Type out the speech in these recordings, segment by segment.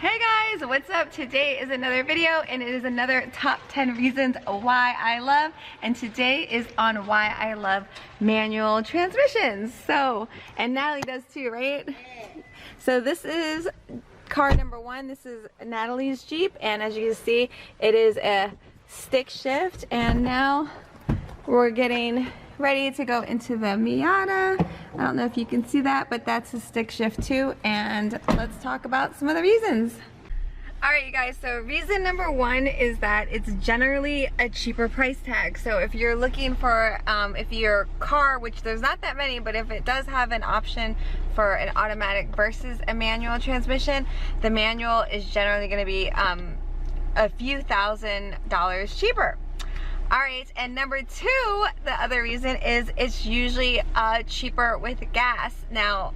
Hey guys, what's up? Today is another video and it is another top 10 reasons why I love, and today is on why I love manual transmissions. So, and Natalie does too, right? So this is car number 1. This is Natalie's Jeep, and as you can see, it is a stick shift, and now we're getting ready to go into the Miata. I don't know if you can see that, but that's a stick shift too, and let's talk about some of the reasons. Alright you guys, so reason number 1 is that it's generally a cheaper price tag. So if you're looking for, if your car, which there's not that many, but if it does have an option for an automatic versus a manual transmission, the manual is generally going to be a few $1,000s cheaper. Alright, and number 2, the other reason is it's usually cheaper with gas. Now,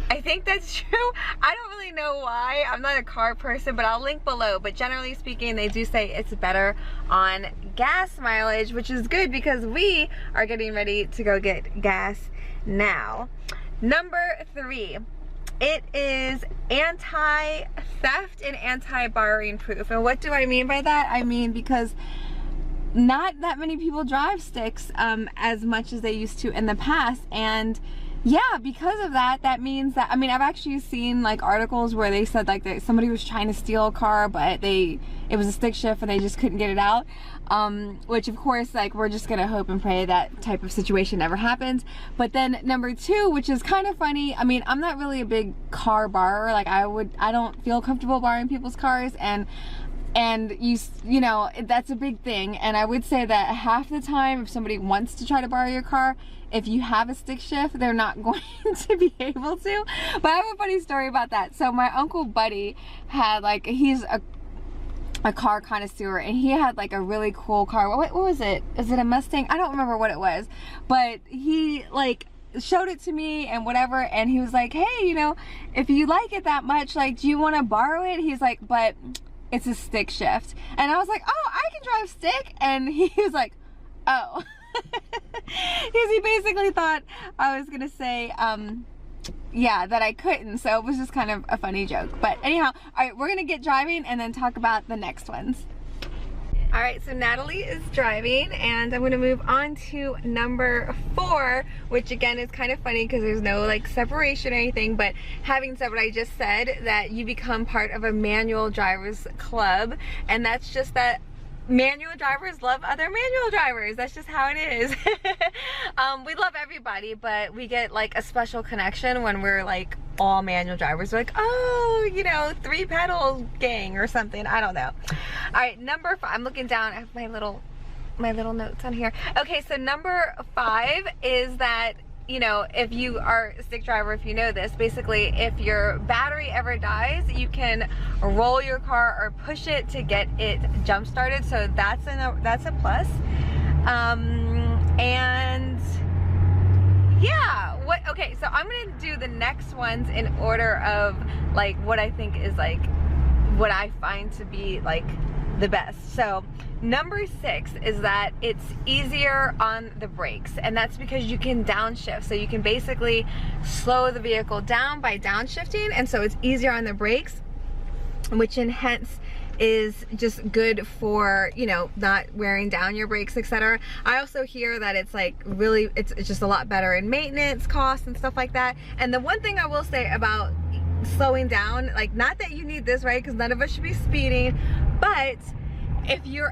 I think that's true. I don't really know why. I'm not a car person, but I'll link below. But generally speaking, they do say it's better on gas mileage, which is good because we are getting ready to go get gas now. Number 3. It is anti-theft and anti-borrowing proof. And what do I mean by that? I mean because not that many people drive sticks as much as they used to in the past, and yeah, because of that, that means that, I mean, I've actually seen like articles where they said like that somebody was trying to steal a car, but it was a stick shift and they just couldn't get it out, which of course, like, we're just gonna hope and pray that type of situation never happens. But then number 2, which is kind of funny, I mean, I'm not really a big car borrower. Like, I don't feel comfortable borrowing people's cars, and you know, that's a big thing. And I would say that half the time, if somebody wants to try to borrow your car, if you have a stick shift, they're not going to be able to. But I have a funny story about that. So my uncle Buddy had, like, he's a car connoisseur, and he had like a really cool car. What was it? Is it a Mustang? I don't remember what it was, but he like showed it to me and whatever, and he was like, hey, you know, if you like it that much, like, do you want to borrow it? He's like, but it's a stick shift. And I was like, oh, I can drive stick. And he was like, oh. Because he basically thought I was gonna say yeah, that I couldn't. So it was just kind of a funny joke. But anyhow, alright, we're gonna get driving and then talk about the next ones. Alright, so Natalie is driving, and I'm going to move on to number 4, which again is kind of funny because there's no like separation or anything, but having said what I just said, that you become part of a manual drivers club, and that's just that manual drivers love other manual drivers. That's just how it is. We love everybody, but we get like a special connection when we're like all manual drivers. We're like, oh, you know, 3 pedal gang or something. I don't know. All right, number 5. I'm looking down at my little notes on here. Okay, so number 5 is that, you know, if you are a stick driver, if you know this, basically if your battery ever dies, you can roll your car or push it to get it jump started. So that's a plus. And yeah, okay, so I'm gonna do the next ones in order of like what I think is like what I find to be like the best. So number 6 is that it's easier on the brakes, and that's because you can downshift. So you can basically slow the vehicle down by downshifting, and so it's easier on the brakes, which hence is just good for, you know, not wearing down your brakes, etc. I also hear that it's like really, it's just a lot better in maintenance costs and stuff like that. And the one thing I will say about slowing down, like, not that you need this, right, because none of us should be speeding, but if you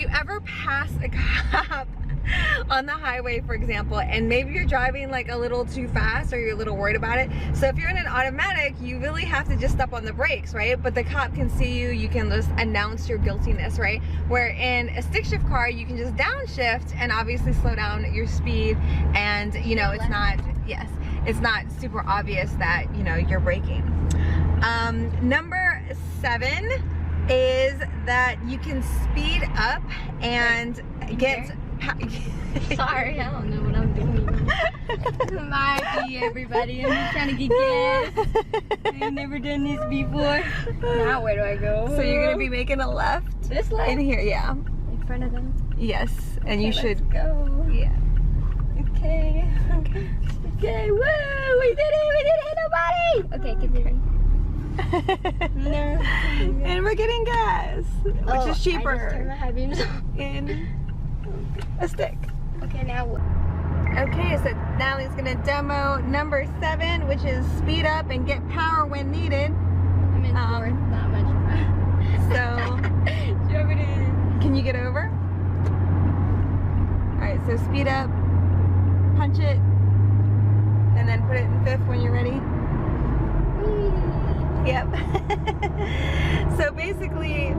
ever pass a cop on the highway, for example, and maybe you're driving like a little too fast or you're a little worried about it, so if you're in an automatic, you really have to just step on the brakes, right? But the cop can see you, you can just announce your guiltiness, right? Where in a stick shift car, you can just downshift and obviously slow down your speed, and you know, it's not, yes, it's not super obvious that, you know, you're braking. Number 7 is that you can speed up and get sorry, I don't know what I'm doing. My everybody, I'm just trying to get gas. I've never done this before. Now where do I go? So you're gonna be making a left this left in here, yeah, in front of them. yes, and okay, you should go. Yeah. Okay. Okay. Woo! We did it! We didn't hit nobody! Okay, continue. No. And we're getting gas, which is cheaper. I just turned my high beams off. In a stick. Okay, now what? Okay, so Natalie's gonna demo number 7, which is speed up and get power when needed. I'm in fourth, not much fun. So, can you get over? All right, so speed up, punch it, and then put it in 5th when you're ready. Yep. So basically,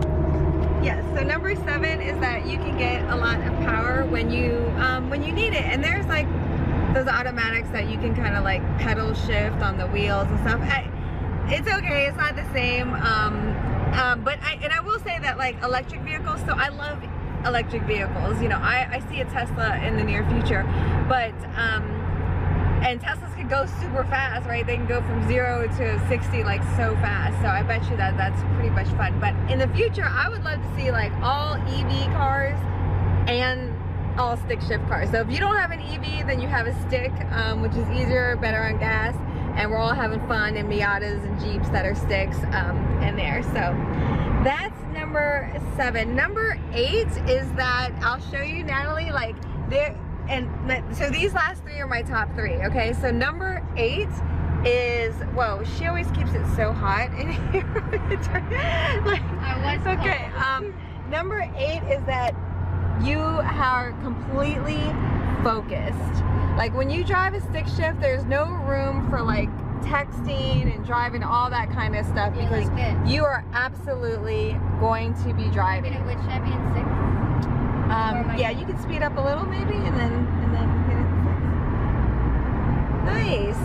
yes. So number 7 is that you can get a lot of power when you need it, and there's like those automatics that you can kind of like pedal shift on the wheels and stuff. It's okay. It's not the same. But I will say that like electric vehicles. So I love electric vehicles. You know, I see a Tesla in the near future, but and Teslas can go super fast, right? They can go from 0 to 60 like so fast. So I bet you that that's pretty much fun. But in the future, I would love to see like all EV cars and all stick shift cars. So if you don't have an EV, then you have a stick, which is easier, better on gas, and we're all having fun in Miatas and Jeeps that are sticks in there. So that's number 7. Number 8 is that I'll show you, Natalie, like there. And so these last 3 are my top 3, okay? So number 8 is, whoa, she always keeps it so hot in here. Like, I was okay, number 8 is that you are completely focused. Like when you drive a stick shift, there's no room for like texting and driving, all that kind of stuff, because like you are absolutely going to be driving. Which should I be in 6th? Yeah, you can speed up a little maybe and then get it. Nice.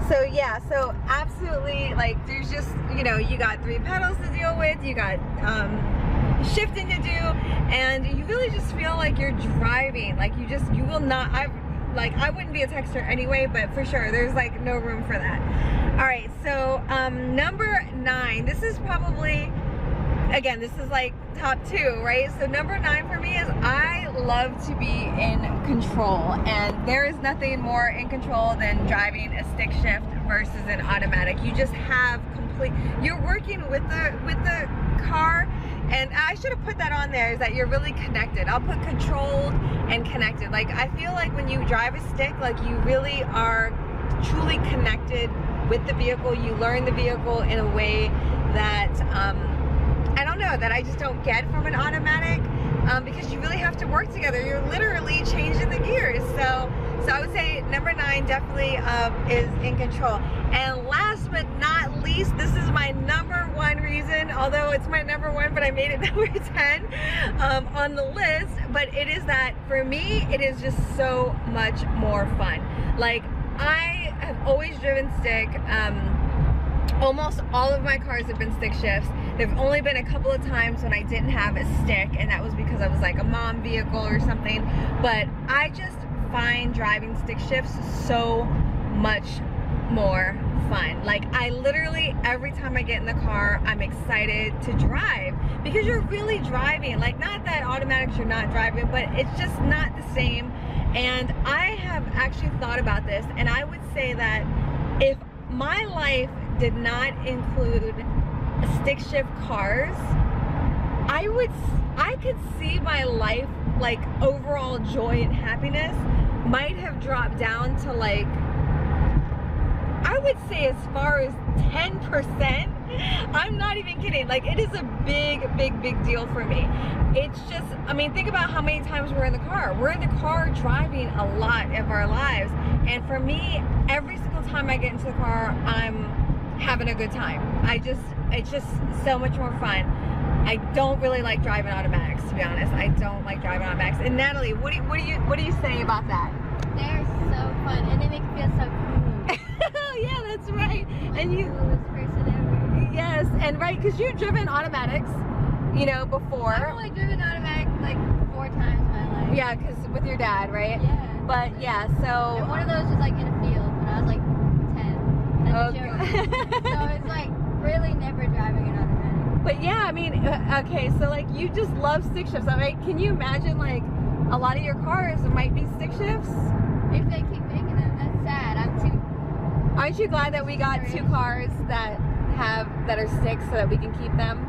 So yeah, so absolutely, like there's just, you know, you got 3 pedals to deal with, you got shifting to do, and you really just feel like you're driving. Like you will not, I wouldn't be a texter anyway, but for sure there's like no room for that. All right, so number 9, this is probably, again, this is like top 2, right? So number 9 for me is I love to be in control, and there is nothing more in control than driving a stick shift versus an automatic. You just have complete, you're working with the car, and I should have put that on there, is that you're really connected. I'll put controlled and connected. Like I feel like when you drive a stick, like you really are truly connected with the vehicle. You learn the vehicle in a way that I don't know, that I just don't get from an automatic, because you really have to work together. You're literally changing the gears. So I would say number 9 definitely is in control. And last but not least, this is my number 1 reason, although it's my number 1, but I made it number 10 on the list. But it is that for me, it is just so much more fun. Like I have always driven stick. Almost all of my cars have been stick shifts. There've only been a couple of times when I didn't have a stick, and that was because I was like a mom vehicle or something. But I just find driving stick shifts so much more fun. Like I literally, every time I get in the car, I'm excited to drive, because you're really driving. Like, not that automatics you're not driving, but it's just not the same. And I have actually thought about this, and I would say that if my life did not include stick shift cars, I could see my life, like overall joy and happiness might have dropped down to like, I would say as far as 10%. I'm not even kidding. Like it is a big deal for me. It's just, I mean, think about how many times we're in the car. We're in the car driving a lot of our lives, and for me, every single time I get into the car, I'm having a good time. It's just so much more fun. I don't really like driving automatics, to be honest. I don't like driving automatics. And Natalie, what do you say about that? They're so fun, and they make you feel so cool. Yeah, that's right. Like, and you, coolest person ever. yes, and right, because you've driven automatics, you know, before. I've only driven automatic like 4 times in my life. Yeah, because with your dad, right? Yeah. But yeah, so. And one of those was like in a field when I was like 10. That's a joke. So it's like really never driving an automatic. But yeah, I mean, okay, so like you just love stick shifts. I mean, can you imagine like a lot of your cars might be stick shifts? If they keep making them, that's sad. I'm too. Aren't you glad that we got 2 cars that that are stick so that we can keep them.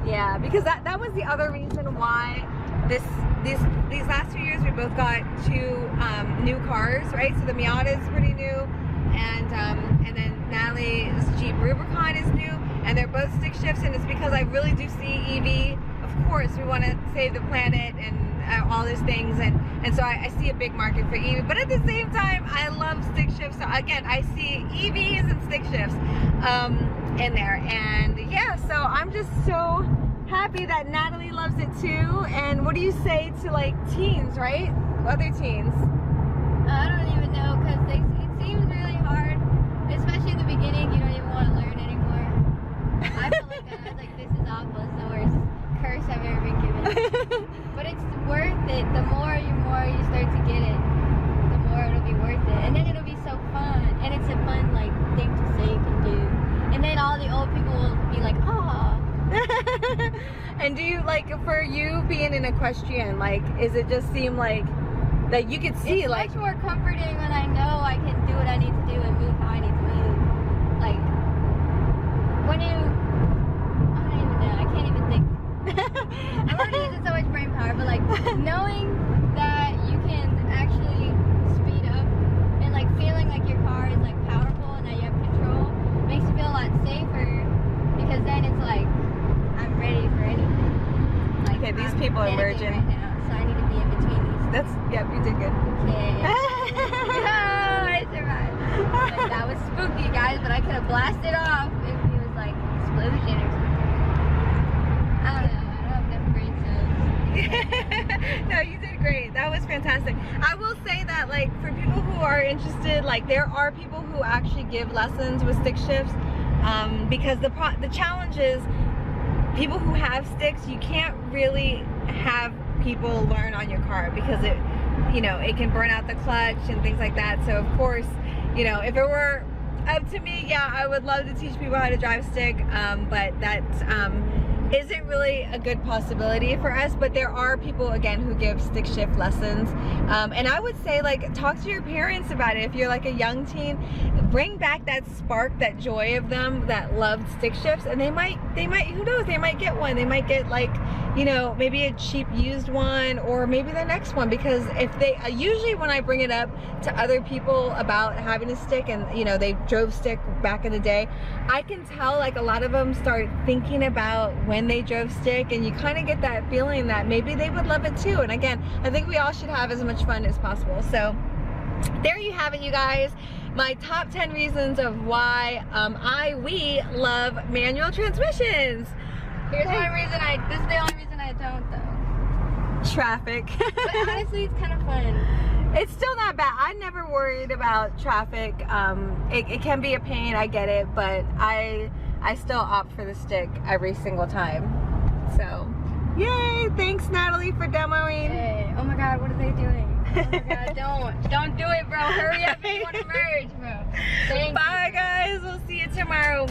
Yeah, because that was the other reason why these last 2 years we both got 2 new cars, right? So the Miata is pretty new, and then Natalie's Jeep Rubicon is new, and they're both stick shifts, and it's because I really do see EV. Of course, we want to save the planet and all these things, and so I see a big market for EV, but at the same time I love stick shifts. So again, I see EVs and stick shifts in there, and yeah, so I'm just so happy that Natalie loves it too. And what do you say to like teens, right? Other teens? I don't even know, because it seems really hard, especially in the beginning. You don't even want to learn anymore. I felt like that. I was like, this is awful. It's the worst curse I've ever been given. But it's worth it. The more you start to get it, the more it'll be worth it. And then it'll be so fun. And it's a fun like thing to say and do. And then all the old people will be like, oh. And do you, like, for you being an equestrian, like, is it just seem like that you could see, it's like, much more comforting when I know I can do what I need to do and move how I need to move. Like, when you, I don't even know, I can't even think. I'm already using so much brain power, but like, knowing that you can actually speed up and like feeling like your car is like powerful and that you have control makes you feel a lot safer, because then it's like, I'm ready for anything. Like, okay, these I'm people are panicking virgin. right now, so I need to be in between these. That's, yep, you did good. Okay. Oh, I survived. Like, that was spooky, guys, but I could have blasted off if it was like explosion or something. I don't know. I don't have enough brain cells. No, you did great. That was fantastic. I will say that, like, for people who are interested, like, there are people who actually give lessons with stick shifts, because the challenge is people who have sticks, you can't really have people learn on your car because it, you know, it can burn out the clutch and things like that. So of course, you know, if it were up to me, yeah, I would love to teach people how to drive stick, but that isn't really a good possibility for us. But there are people, again, who give stick shift lessons, and I would say, like, talk to your parents about it. If you're like a young teen, bring back that spark, that joy of them that loved stick shifts, and they might, who knows, they might get one. They might get, like, you know, maybe a cheap used one, or maybe the next one, because if they, usually when I bring it up to other people about having a stick, and, you know, they drove stick back in the day, I can tell, like, a lot of them start thinking about when they drove stick, and you kind of get that feeling that maybe they would love it too. And again, I think we all should have as much fun as possible. So there you have it, you guys. My top 10 reasons of why we love manual transmissions. Here's one reason this is the only reason I don't, though. Traffic. But honestly, it's kind of fun. It's still not bad. I never worried about traffic. It can be a pain, I get it, but I still opt for the stick every single time. So, yay! Thanks, Natalie, for demoing. Hey, oh my God, what are they doing? Oh my God, don't do it, bro. Hurry up if you want to merge, bro. Thank Bye, you. guys. We'll see you tomorrow.